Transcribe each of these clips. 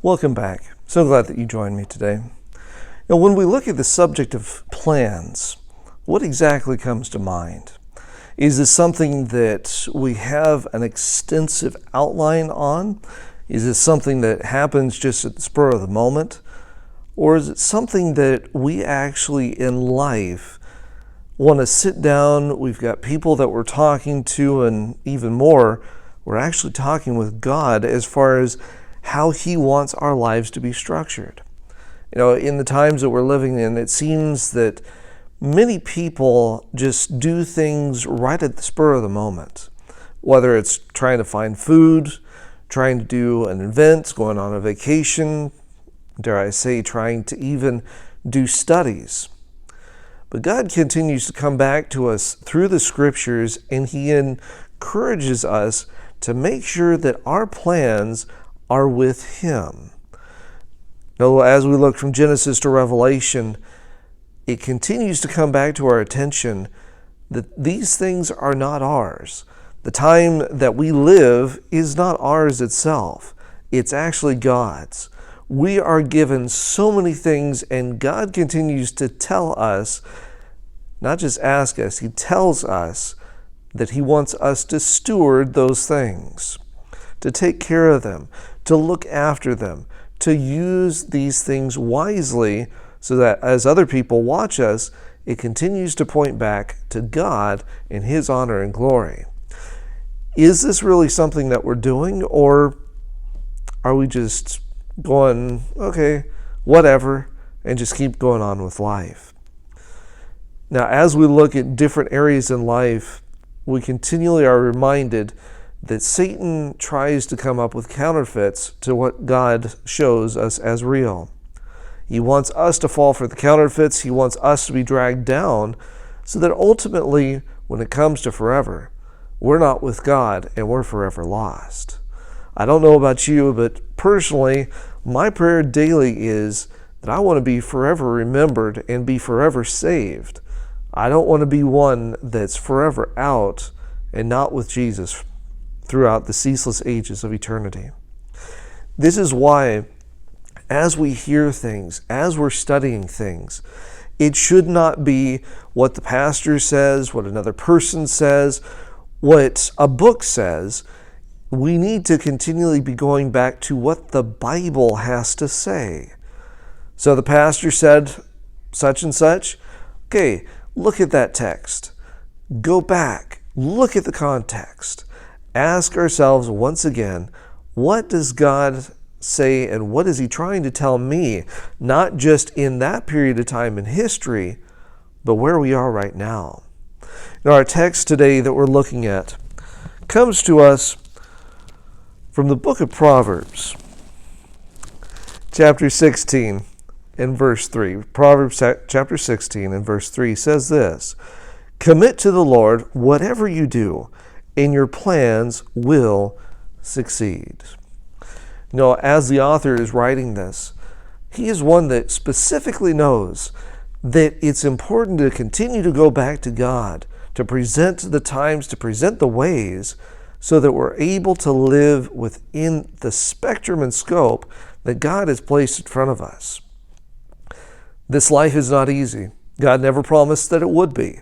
Welcome back. So glad that you joined me today. Now, when we look at the subject of plans, what exactly comes to mind? Is this something that we have an extensive outline on? Is this something that happens just at the spur of the moment? Or is it something that we actually in life want to sit down, we've got people that we're talking to, and even more, we're actually talking with God as far as how He wants our lives to be structured. In the times that we're living in, it seems that many people just do things right at the spur of the moment. Whether it's trying to find food, trying to do an event, going on a vacation, dare I say, trying to even do studies. But God continues to come back to us through the Scriptures, and He encourages us to make sure that our plans are with Him. Now, as we look from Genesis to Revelation, it continues to come back to our attention that these things are not ours. The time that we live is not ours itself. It's actually God's. We are given so many things, and God continues to tell us, not just ask us, He tells us that He wants us to steward those things, to take care of them, to look after them, to use these things wisely so that as other people watch us, it continues to point back to God and His honor and glory. Is this really something that we're doing, or are we just going, okay, whatever, and just keep going on with life? Now, as we look at different areas in life, we continually are reminded that Satan tries to come up with counterfeits to what God shows us as real. He wants us to fall for the counterfeits. He wants us to be dragged down so that ultimately, when it comes to forever, we're not with God and we're forever lost. I don't know about you, but personally, my prayer daily is that I want to be forever remembered and be forever saved. I don't want to be one that's forever out and not with Jesus throughout the ceaseless ages of eternity. This is why, as we hear things, as we're studying things, it should not be what the pastor says, what another person says, what a book says. We need to continually be going back to what the Bible has to say. So the pastor said such and such. Okay, look at that text. Go back. Look at the context. Ask ourselves once again, what does God say and what is He trying to tell me, not just in that period of time in history, but where we are right now? Now, our text today that we're looking at comes to us from the book of Proverbs, chapter 16 and verse 3. Proverbs chapter 16 and verse 3 says this: "Commit to the Lord whatever you do, and your plans will succeed." Now, as the author is writing this, he is one that specifically knows that it's important to continue to go back to God, to present the times, to present the ways, so that we're able to live within the spectrum and scope that God has placed in front of us. This life is not easy. God never promised that it would be,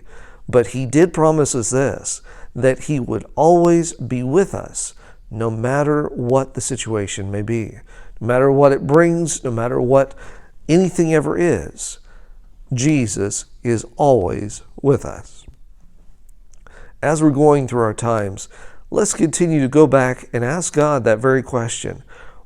but He did promise us this, that He would always be with us, no matter what the situation may be, no matter what it brings, no matter what anything ever is. Jesus is always with us. As we're going through our times, let's continue to go back and ask God that very question.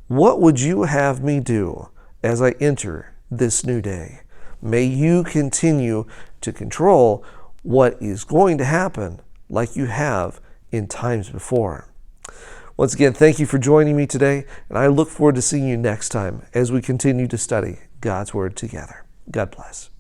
What would you have me do as I enter this new day? May you continue to control what is going to happen like you have in times before. Once again, thank you for joining me today, and I look forward to seeing you next time as we continue to study God's Word together. God bless.